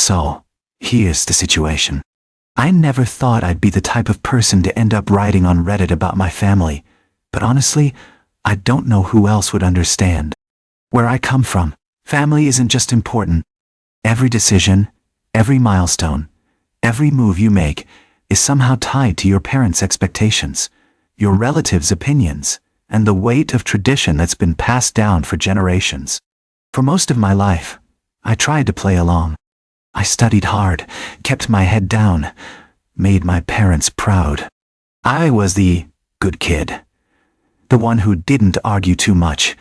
So, here's the situation. I never thought I'd be the type of person to end up writing on Reddit about my family, but honestly, I don't know who else would understand. Where I come from, family isn't just important. Every decision, every milestone, every move you make is somehow tied to your parents' expectations, your relatives' opinions, and the weight of tradition that's been passed down for generations. For most of my life, I tried to play along. I studied hard, kept my head down, made my parents proud. I was the good kid. The one who didn't argue too much,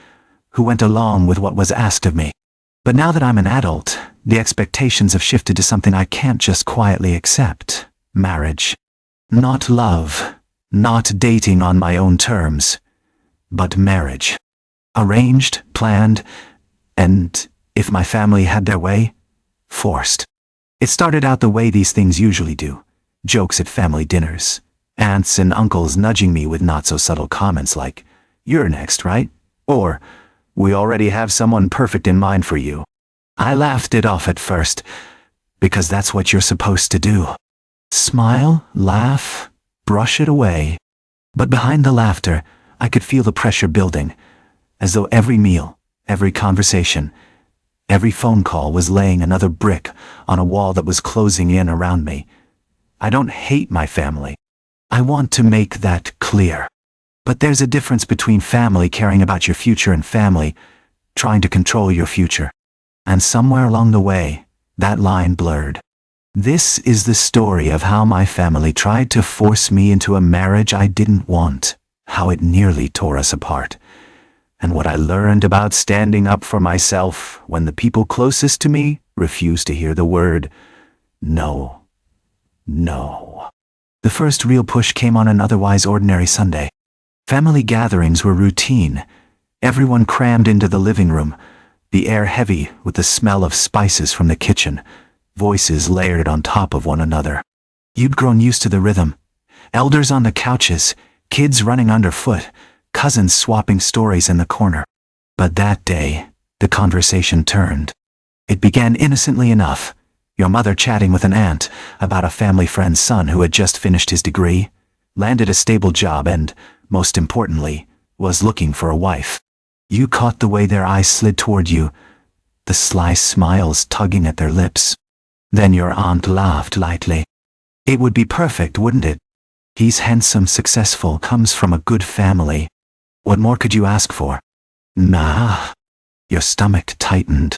who went along with what was asked of me. But now that I'm an adult, the expectations have shifted to something I can't just quietly accept. Marriage. Not love, not dating on my own terms, but marriage. Arranged, planned, and, if my family had their way, forced. It started out the way these things usually do. Jokes at family dinners. Aunts and uncles nudging me with not-so-subtle comments like, "You're next, right?" Or, "We already have someone perfect in mind for you." I laughed it off at first, because that's what you're supposed to do. Smile, laugh, brush it away. But behind the laughter, I could feel the pressure building, as though every meal, every conversation, every phone call was laying another brick on a wall that was closing in around me. I don't hate my family. I want to make that clear. But there's a difference between family caring about your future and family trying to control your future. And somewhere along the way, that line blurred. This is the story of how my family tried to force me into a marriage I didn't want, how it nearly tore us apart, and what I learned about standing up for myself when the people closest to me refused to hear the word no. No. The first real push came on an otherwise ordinary Sunday. Family gatherings were routine. Everyone crammed into the living room, the air heavy with the smell of spices from the kitchen, voices layered on top of one another. You'd grown used to the rhythm. Elders on the couches, kids running underfoot, cousins swapping stories in the corner. But that day, the conversation turned. It began innocently enough. Your mother chatting with an aunt about a family friend's son who had just finished his degree, landed a stable job and, most importantly, was looking for a wife. You caught the way their eyes slid toward you, the sly smiles tugging at their lips. Then your aunt laughed lightly. It would be perfect, wouldn't it? He's handsome, successful, comes from a good family. What more could you ask for? Nah. Your stomach tightened.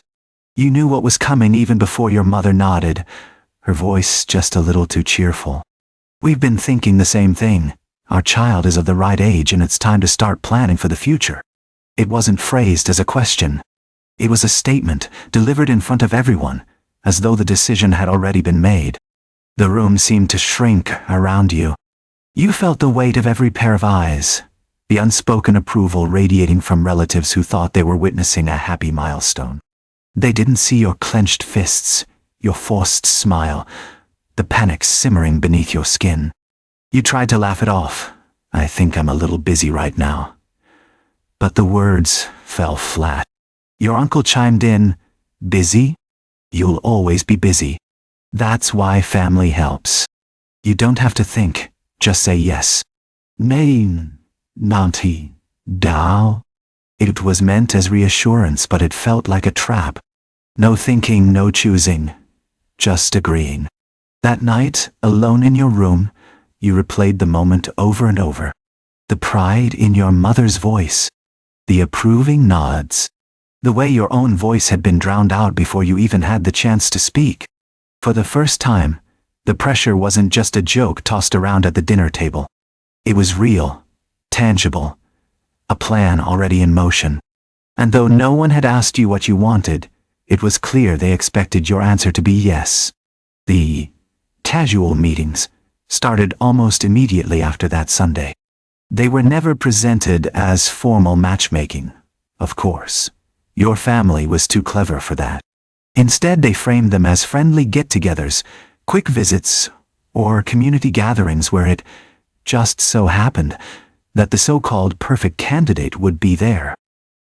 You knew what was coming even before your mother nodded, her voice just a little too cheerful. We've been thinking the same thing. Our child is of the right age and it's time to start planning for the future. It wasn't phrased as a question. It was a statement delivered in front of everyone, as though the decision had already been made. The room seemed to shrink around you. You felt the weight of every pair of eyes, the unspoken approval radiating from relatives who thought they were witnessing a happy milestone. They didn't see your clenched fists, your forced smile, the panic simmering beneath your skin. You tried to laugh it off. I think I'm a little busy right now. But the words fell flat. Your uncle chimed in, "Busy? You'll always be busy. That's why family helps. You don't have to think, just say yes." Main, Nanti, Dao. It was meant as reassurance, but it felt like a trap. No thinking, no choosing, just agreeing. That night, alone in your room, you replayed the moment over and over. The pride in your mother's voice, the approving nods, the way your own voice had been drowned out before you even had the chance to speak. For the first time, the pressure wasn't just a joke tossed around at the dinner table. It was real, tangible, a plan already in motion. And though no one had asked you what you wanted, it was clear they expected your answer to be yes. The casual meetings started almost immediately after that Sunday. They were never presented as formal matchmaking, of course. Your family was too clever for that. Instead, they framed them as friendly get-togethers, quick visits, or community gatherings where it just so happened that the so-called perfect candidate would be there.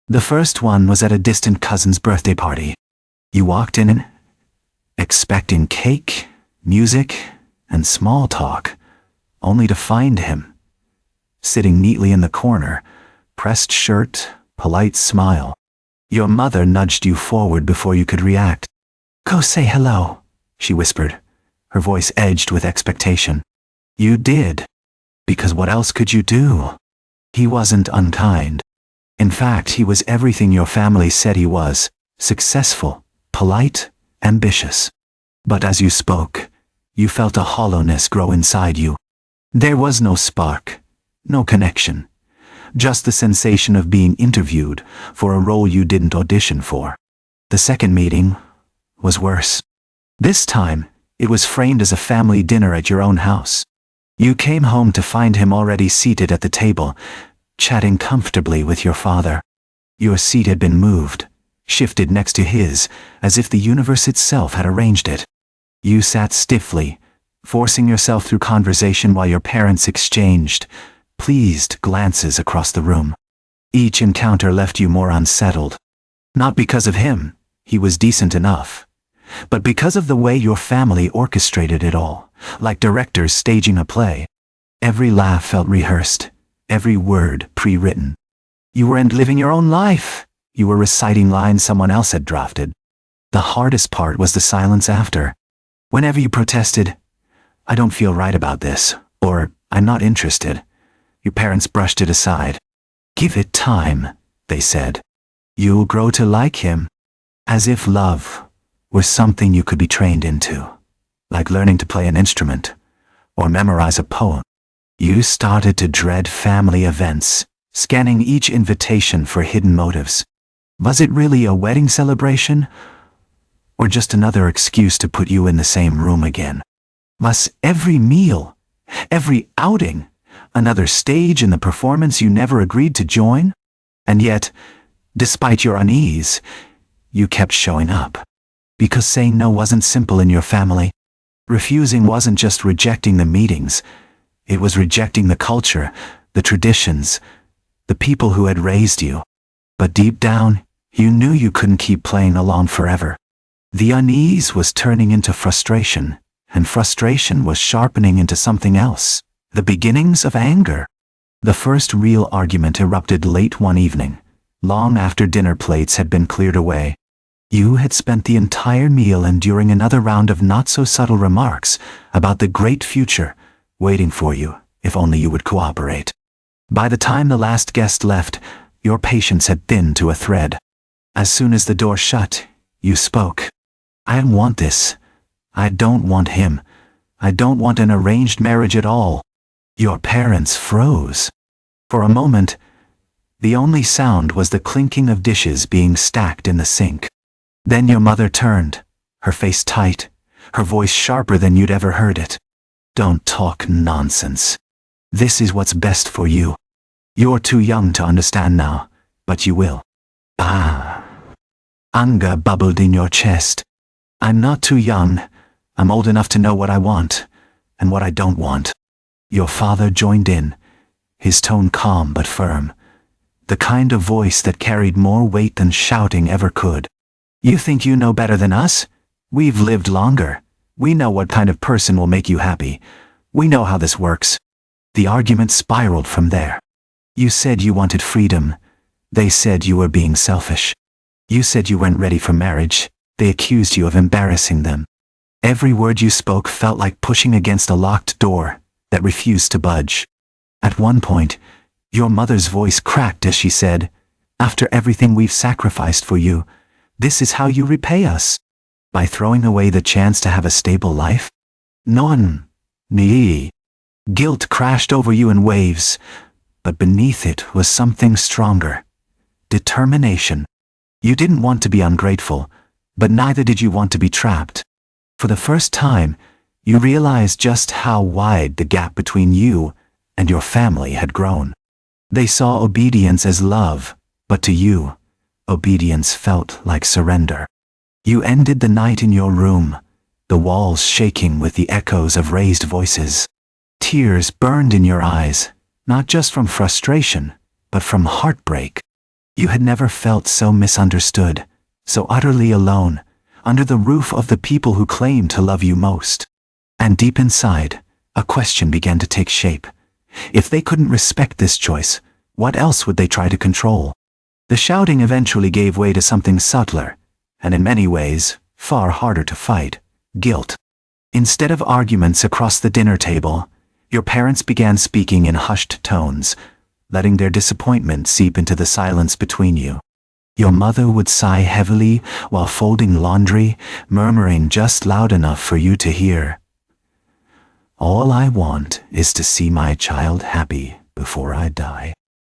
The first one was at a distant cousin's birthday party. You walked in and expecting cake, music, and small talk, only to find him sitting neatly in the corner, pressed shirt, polite smile. Your mother nudged you forward before you could react. "Go say hello," she whispered, her voice edged with expectation. You did, because what else could you do? He wasn't unkind. In fact, he was everything your family said he was: successful, polite, ambitious. But as you spoke, you felt a hollowness grow inside you. There was no spark, no connection, just the sensation of being interviewed for a role you didn't audition for. The second meeting was worse. This time, it was framed as a family dinner at your own house. You came home to find him already seated at the table, chatting comfortably with your father. Your seat had been moved, shifted next to his, as if the universe itself had arranged it. You sat stiffly, forcing yourself through conversation while your parents exchanged pleased glances across the room. Each encounter left you more unsettled. Not because of him, he was decent enough, but because of the way your family orchestrated it all, like directors staging a play. Every laugh felt rehearsed, every word pre-written. You weren't living your own life. You were reciting lines someone else had drafted. The hardest part was the silence after. Whenever you protested, "I don't feel right about this," or "I'm not interested," your parents brushed it aside. "Give it time," they said. "You'll grow to like him." As if love were something you could be trained into, like learning to play an instrument or memorize a poem. You started to dread family events, scanning each invitation for hidden motives. Was it really a wedding celebration, or just another excuse to put you in the same room again? Was every meal, every outing, another stage in the performance you never agreed to join? And yet, despite your unease, you kept showing up. Because saying no wasn't simple in your family. Refusing wasn't just rejecting the meetings, it was rejecting the culture, the traditions, the people who had raised you. But deep down, you knew you couldn't keep playing along forever. The unease was turning into frustration, and frustration was sharpening into something else. The beginnings of anger. The first real argument erupted late one evening, long after dinner plates had been cleared away. You had spent the entire meal enduring another round of not-so-subtle remarks about the great future waiting for you, if only you would cooperate. By the time the last guest left, your patience had thinned to a thread. As soon as the door shut, you spoke. "I don't want this. I don't want him. I don't want an arranged marriage at all." Your parents froze. For a moment, the only sound was the clinking of dishes being stacked in the sink. Then your mother turned, her face tight, her voice sharper than you'd ever heard it. "Don't talk nonsense. This is what's best for you. You're too young to understand now, but you will." Anger bubbled in your chest. "I'm not too young. I'm old enough to know what I want, and what I don't want." Your father joined in, his tone calm but firm, the kind of voice that carried more weight than shouting ever could. "You think you know better than us? We've lived longer. We know what kind of person will make you happy. We know how this works." The argument spiraled from there. You said you wanted freedom. They said you were being selfish. You said you weren't ready for marriage. They accused you of embarrassing them. Every word you spoke felt like pushing against a locked door that refused to budge. At one point, your mother's voice cracked as she said, "After everything we've sacrificed for you, this is how you repay us? By throwing away the chance to have a stable life?" Non. Me. Guilt crashed over you in waves, but beneath it was something stronger. Determination. You didn't want to be ungrateful, but neither did you want to be trapped. For the first time, you realized just how wide the gap between you and your family had grown. They saw obedience as love, but to you, obedience felt like surrender. You ended the night in your room, the walls shaking with the echoes of raised voices. Tears burned in your eyes, not just from frustration, but from heartbreak. You had never felt so misunderstood, so utterly alone, under the roof of the people who claim to love you most. And deep inside, a question began to take shape. If they couldn't respect this choice, what else would they try to control? The shouting eventually gave way to something subtler, and in many ways, far harder to fight: guilt. Instead of arguments across the dinner table, your parents began speaking in hushed tones, letting their disappointment seep into the silence between you. Your mother would sigh heavily while folding laundry, murmuring just loud enough for you to hear, "All I want is to see my child happy before I die."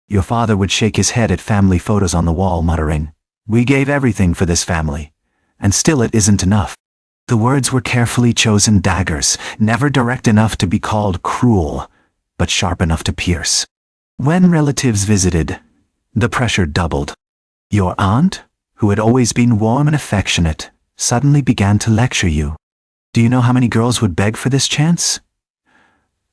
Your father would shake his head at family photos on the wall, muttering, "We gave everything for this family, and still it isn't enough." The words were carefully chosen daggers, never direct enough to be called cruel, but sharp enough to pierce. When relatives visited, the pressure doubled. Your aunt, who had always been warm and affectionate, suddenly began to lecture you. Do you know how many girls would beg for this chance?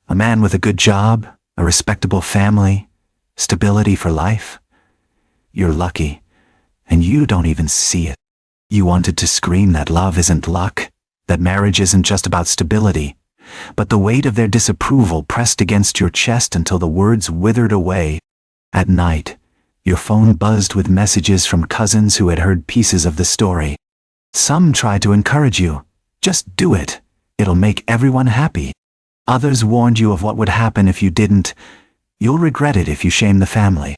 A man with a good job, a respectable family, stability for life. You're lucky, and you don't even see it. You wanted to scream that love isn't luck, that marriage isn't just about stability, but the weight of their disapproval pressed against your chest until the words withered away. At night, your phone buzzed with messages from cousins who had heard pieces of the story. Some tried to encourage you. Just do it. It'll make everyone happy. Others warned you of what would happen if you didn't. You'll regret it if you shame the family.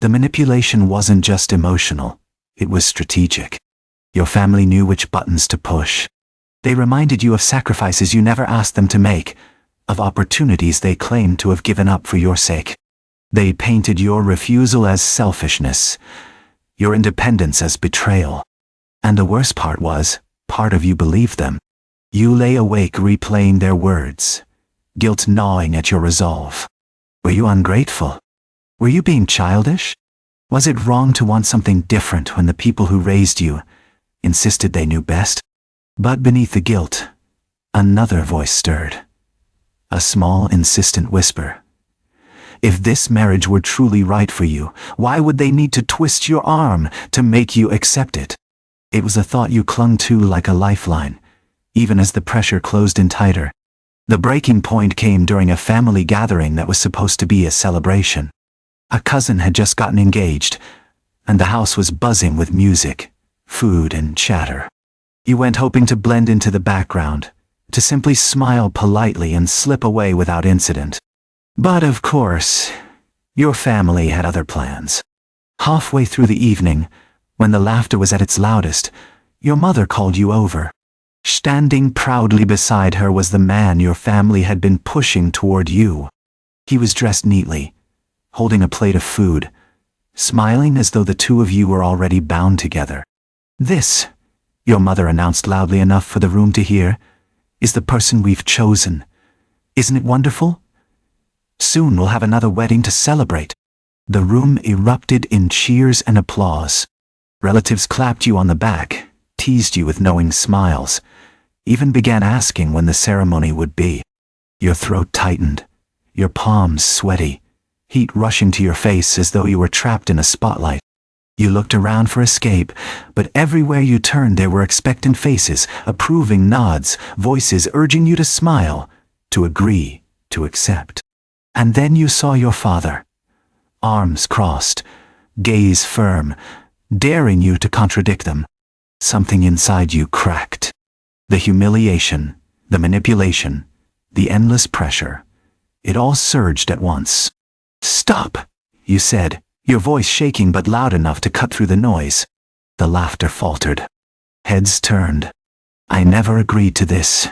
The manipulation wasn't just emotional. It was strategic. Your family knew which buttons to push. They reminded you of sacrifices you never asked them to make, of opportunities they claimed to have given up for your sake. They painted your refusal as selfishness, your independence as betrayal. And the worst part was, part of you believed them. You lay awake replaying their words, guilt gnawing at your resolve. Were you ungrateful? Were you being childish? Was it wrong to want something different when the people who raised you insisted they knew best? But beneath the guilt, another voice stirred. A small, insistent whisper. If this marriage were truly right for you, why would they need to twist your arm to make you accept it? It was a thought you clung to like a lifeline, even as the pressure closed in tighter. The breaking point came during a family gathering that was supposed to be a celebration. A cousin had just gotten engaged, and the house was buzzing with music, food, and chatter. You went hoping to blend into the background, to simply smile politely and slip away without incident. But of course, your family had other plans. Halfway through the evening, when the laughter was at its loudest, your mother called you over. Standing proudly beside her was the man your family had been pushing toward you. He was dressed neatly, holding a plate of food, smiling as though the two of you were already bound together. "This," your mother announced loudly enough for the room to hear, "is the person we've chosen. Isn't it wonderful? Soon we'll have another wedding to celebrate." The room erupted in cheers and applause. Relatives clapped you on the back, teased you with knowing smiles, even began asking when the ceremony would be. Your throat tightened, your palms sweaty, heat rushing to your face as though you were trapped in a spotlight. You looked around for escape, but everywhere you turned there were expectant faces, approving nods, voices urging you to smile, to agree, to accept. And then you saw your father, arms crossed, gaze firm, daring you to contradict them. Something inside you cracked. The humiliation, the manipulation, the endless pressure, it all surged at once. "Stop," you said, your voice shaking but loud enough to cut through the noise. The laughter faltered. Heads turned. "I never agreed to this,"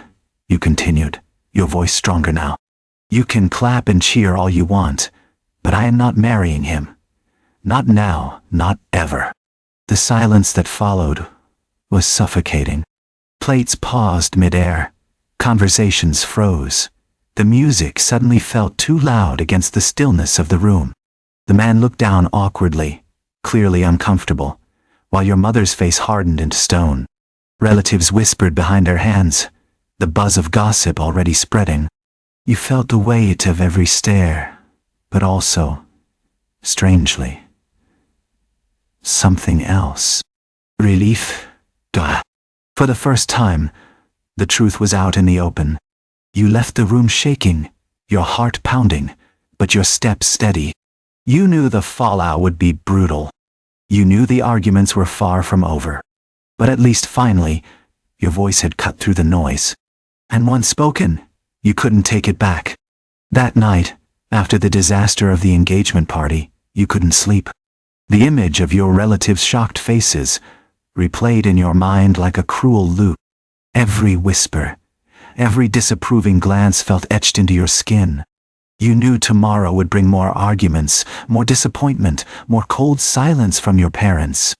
you continued, your voice stronger now. "You can clap and cheer all you want, but I am not marrying him. Not now, not ever." The silence that followed was suffocating. Plates paused midair. Conversations froze. The music suddenly felt too loud against the stillness of the room. The man looked down awkwardly, clearly uncomfortable, while your mother's face hardened into stone. Relatives whispered behind their hands, the buzz of gossip already spreading. You felt the weight of every stare, but also, strangely, something else. Relief, For the first time, the truth was out in the open. You left the room shaking, your heart pounding, but your steps steady. You knew the fallout would be brutal. You knew the arguments were far from over. But at least finally, your voice had cut through the noise. And once spoken, you couldn't take it back. That night, after the disaster of the engagement party, you couldn't sleep. The image of your relatives' shocked faces replayed in your mind like a cruel loop. Every whisper, every disapproving glance felt etched into your skin. You knew tomorrow would bring more arguments, more disappointment, more cold silence from your parents.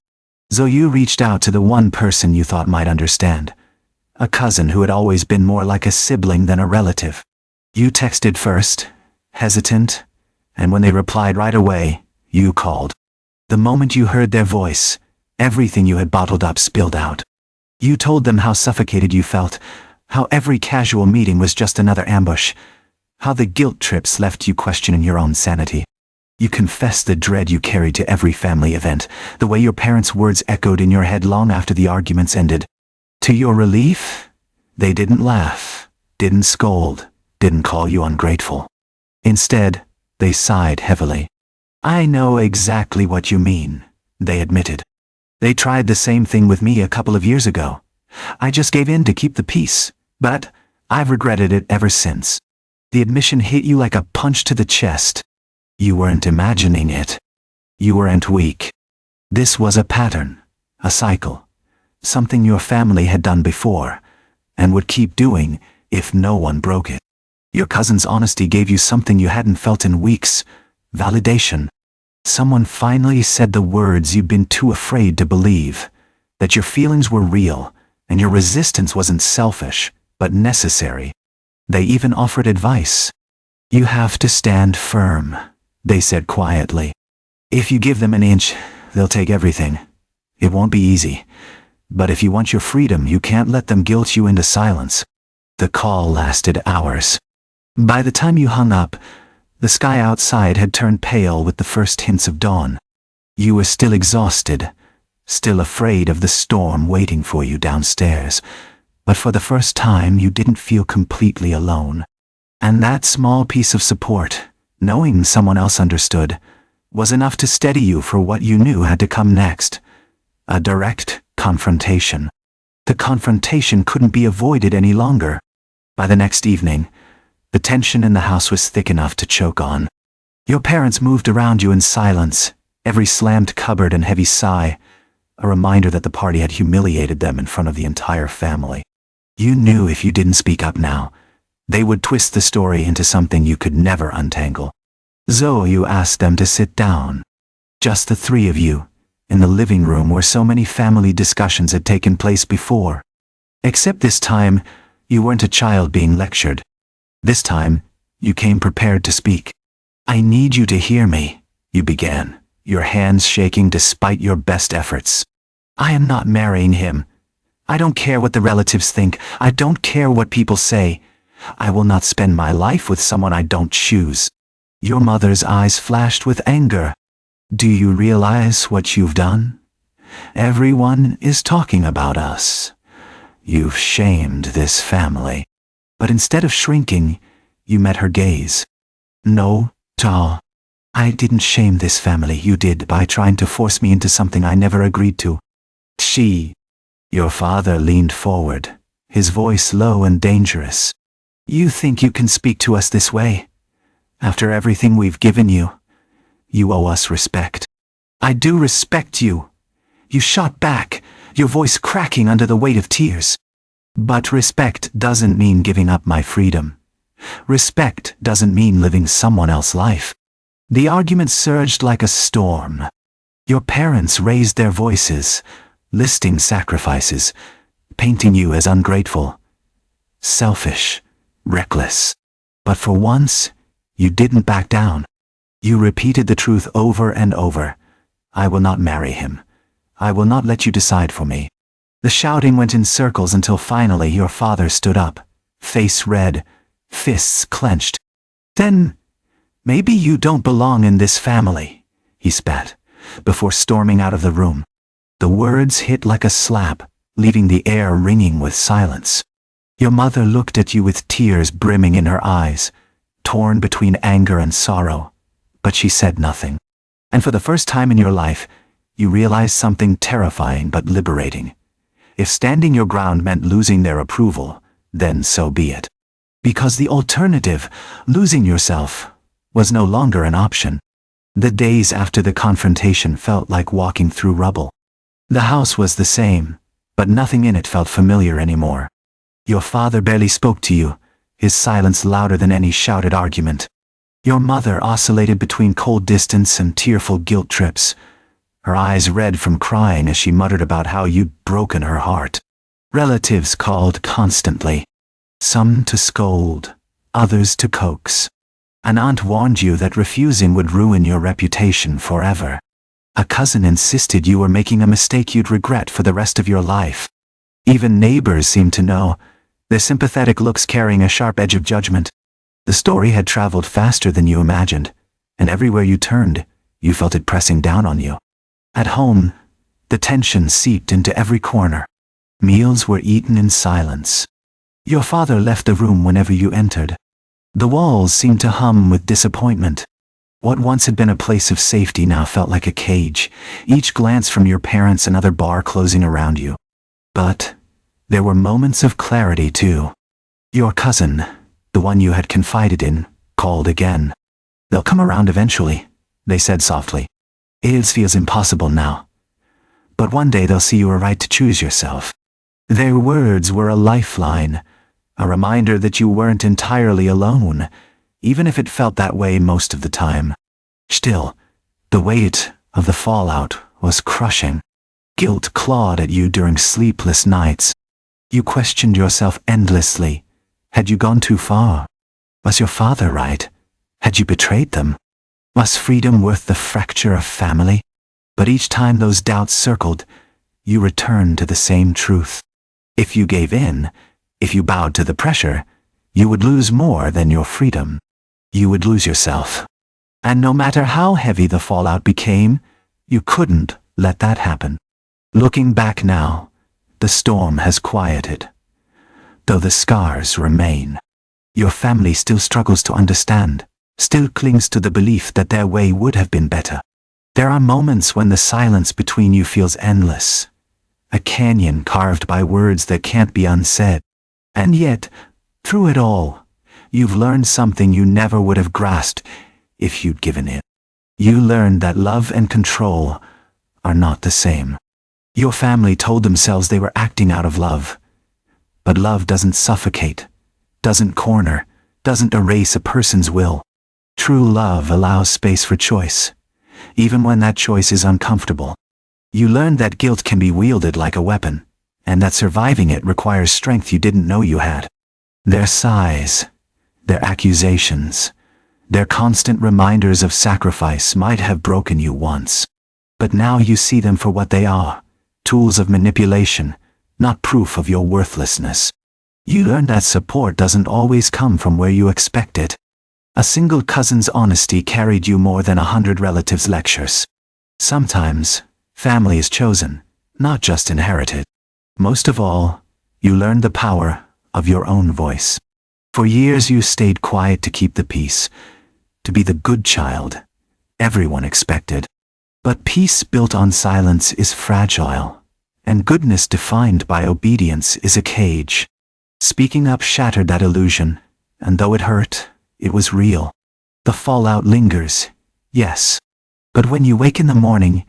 So you reached out to the one person you thought might understand. A cousin who had always been more like a sibling than a relative. You texted first, hesitant, and when they replied right away, you called. The moment you heard their voice, everything you had bottled up spilled out. You told them how suffocated you felt, how every casual meeting was just another ambush, how the guilt trips left you questioning your own sanity. You confessed the dread you carried to every family event, the way your parents' words echoed in your head long after the arguments ended. To your relief, they didn't laugh, didn't scold, didn't call you ungrateful. Instead, they sighed heavily. I know exactly what you mean, they admitted. They tried the same thing with me a couple of years ago. I just gave in to keep the peace, but I've regretted it ever since. The admission hit you like a punch to the chest. You weren't imagining it. You weren't weak. This was a pattern, a cycle, something your family had done before, and would keep doing if no one broke it. Your cousin's honesty gave you something you hadn't felt in weeks, validation. Someone finally said the words you'd been too afraid to believe, that your feelings were real, and your resistance wasn't selfish, but necessary. They even offered advice. You have to stand firm, they said quietly. If you give them an inch, they'll take everything. It won't be easy. But if you want your freedom, you can't let them guilt you into silence. The call lasted hours. By the time you hung up, the sky outside had turned pale with the first hints of dawn. You were still exhausted, still afraid of the storm waiting for you downstairs. But for the first time, you didn't feel completely alone. And that small piece of support, knowing someone else understood, was enough to steady you for what you knew had to come next. A direct confrontation. The confrontation couldn't be avoided any longer. By the next evening, the tension in the house was thick enough to choke on. Your parents moved around you in silence, every slammed cupboard and heavy sigh, a reminder that the party had humiliated them in front of the entire family. You knew if you didn't speak up now, they would twist the story into something you could never untangle. So you asked them to sit down. Just the three of you, in the living room where so many family discussions had taken place before. Except this time, you weren't a child being lectured. This time, you came prepared to speak. I need you to hear me, you began, your hands shaking despite your best efforts. I am not marrying him. I don't care what the relatives think. I don't care what people say. I will not spend my life with someone I don't choose. Your mother's eyes flashed with anger. Do you realize what you've done? Everyone is talking about us. You've shamed this family. But instead of shrinking, you met her gaze. No, Tal. I didn't shame this family. You did by trying to force me into something I never agreed to. Your father leaned forward, his voice low and dangerous. You think you can speak to us this way? After everything we've given you, you owe us respect. I do respect you. You shot back, your voice cracking under the weight of tears. But respect doesn't mean giving up my freedom. Respect doesn't mean living someone else's life. The argument surged like a storm. Your parents raised their voices, listing sacrifices, painting you as ungrateful, selfish, reckless. But for once, you didn't back down. You repeated the truth over and over. I will not marry him. I will not let you decide for me. The shouting went in circles until finally your father stood up, face red, fists clenched. Then, maybe you don't belong in this family, he spat, before storming out of the room. The words hit like a slap, leaving the air ringing with silence. Your mother looked at you with tears brimming in her eyes, torn between anger and sorrow, but she said nothing. And for the first time in your life, you realized something terrifying but liberating. If standing your ground meant losing their approval, then so be it. Because the alternative, losing yourself, was no longer an option. The days after the confrontation felt like walking through rubble. The house was the same, but nothing in it felt familiar anymore. Your father barely spoke to you, his silence louder than any shouted argument. Your mother oscillated between cold distance and tearful guilt trips, her eyes red from crying as she muttered about how you'd broken her heart. Relatives called constantly, some to scold, others to coax. An aunt warned you that refusing would ruin your reputation forever. A cousin insisted you were making a mistake you'd regret for the rest of your life. Even neighbors seemed to know, their sympathetic looks carrying a sharp edge of judgment. The story had traveled faster than you imagined, and everywhere you turned, you felt it pressing down on you. At home, the tension seeped into every corner. Meals were eaten in silence. Your father left the room whenever you entered. The walls seemed to hum with disappointment. What once had been a place of safety now felt like a cage, each glance from your parents another bar closing around you. But there were moments of clarity too. Your cousin, the one you had confided in, called again. "They'll come around eventually," they said softly. "It feels impossible now. But one day they'll see you were right to choose yourself." Their words were a lifeline, a reminder that you weren't entirely alone, even if it felt that way most of the time. Still, the weight of the fallout was crushing. Guilt clawed at you during sleepless nights. You questioned yourself endlessly. Had you gone too far? Was your father right? Had you betrayed them? Was freedom worth the fracture of family? But each time those doubts circled, you returned to the same truth. If you gave in, if you bowed to the pressure, you would lose more than your freedom. You would lose yourself. And no matter how heavy the fallout became, you couldn't let that happen. Looking back now, the storm has quieted, though the scars remain. Your family still struggles to understand, still clings to the belief that their way would have been better. There are moments when the silence between you feels endless, a canyon carved by words that can't be unsaid. And yet, through it all, you've learned something you never would have grasped if you'd given in. You learned that love and control are not the same. Your family told themselves they were acting out of love. But love doesn't suffocate, doesn't corner, doesn't erase a person's will. True love allows space for choice, even when that choice is uncomfortable. You learned that guilt can be wielded like a weapon, and that surviving it requires strength you didn't know you had. Their sighs, their accusations, their constant reminders of sacrifice might have broken you once. But now you see them for what they are, tools of manipulation, not proof of your worthlessness. You learned that support doesn't always come from where you expect it. A single cousin's honesty carried you more than 100 relatives' lectures. Sometimes, family is chosen, not just inherited. Most of all, you learned the power of your own voice. For years you stayed quiet to keep the peace, to be the good child everyone expected. But peace built on silence is fragile, and goodness defined by obedience is a cage. Speaking up shattered that illusion, and though it hurt, it was real. The fallout lingers, yes. But when you wake in the morning,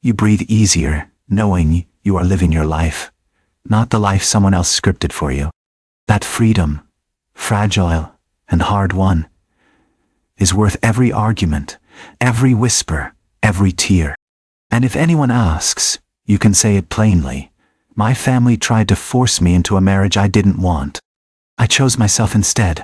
you breathe easier, knowing you are living your life, not the life someone else scripted for you. That freedom, fragile and hard-won, is worth every argument, every whisper, every tear. And if anyone asks, you can say it plainly. My family tried to force me into a marriage I didn't want. I chose myself instead.